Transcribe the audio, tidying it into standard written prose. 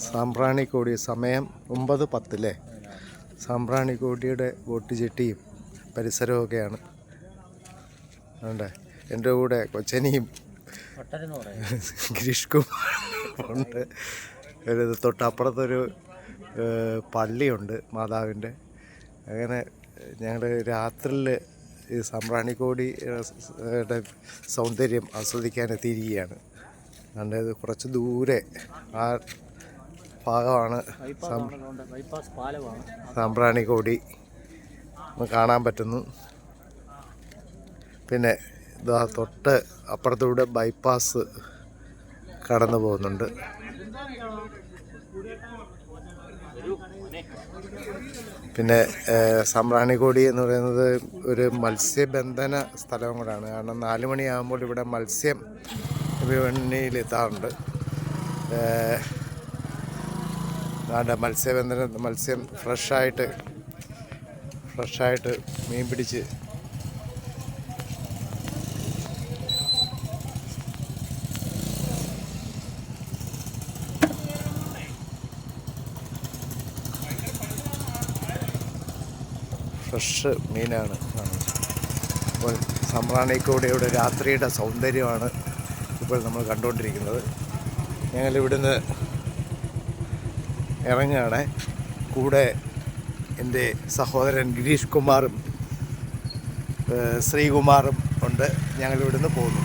സാമ്പ്രാണിക്കോടി സമയം 9:10 അല്ലേ? സാമ്പ്രാണിക്കോടിയുടെ ബോട്ട് ജെട്ടിയും പരിസരമൊക്കെയാണ്. അതുകൊണ്ട് എൻ്റെ കൂടെ കൊച്ചനിയും ഗിരീഷ് കുമാർ ഉണ്ട്. ഒരു തൊട്ടപ്പുറത്തൊരു പള്ളിയുണ്ട് മാതാവിൻ്റെ. അങ്ങനെ ഞങ്ങൾ രാത്രിയിൽ ഈ സാമ്പ്രാണിക്കോടിയുടെ സൗന്ദര്യം ആസ്വദിക്കാൻ എത്തിയിരിക്കുകയാണ്. അതുകൊണ്ട് ഇത് കുറച്ച് ദൂരെ ആ ഭാഗമാണ് സാമ്പ്രാണിക്കോടി കാണാൻ പറ്റുന്നു. പിന്നെ ഇതാ തൊട്ട് അപ്പുറത്തൂടെ ബൈപ്പാസ് കടന്നു പോകുന്നുണ്ട്. പിന്നെ സാമ്പ്രാണിക്കോടി എന്ന് പറയുന്നത് ഒരു മത്സ്യബന്ധന സ്ഥലവും കൂടാണ്. കാരണം 4 മണിയാകുമ്പോൾ ഇവിടെ മത്സ്യം വിപണിയിലെത്താറുണ്ട്. മത്സ്യം ഫ്രഷായിട്ട് മീൻ പിടിച്ച് ഫ്രഷ് മീനാണ് കാണുന്നത്. അപ്പോൾ സാമ്പ്രാണിക്കോടിയുടെ രാത്രിയുടെ സൗന്ദര്യമാണ് ഇപ്പോൾ നമ്മൾ കണ്ടുകൊണ്ടിരിക്കുന്നത്. ഞങ്ങളിവിടുന്ന് ഇറങ്ങുകയാണ്. കൂടെ എൻ്റെ സഹോദരൻ ഗിരീഷ് കുമാറും ശ്രീകുമാറും ഉണ്ട്. ഞങ്ങളിവിടുന്ന് പോകുന്നു.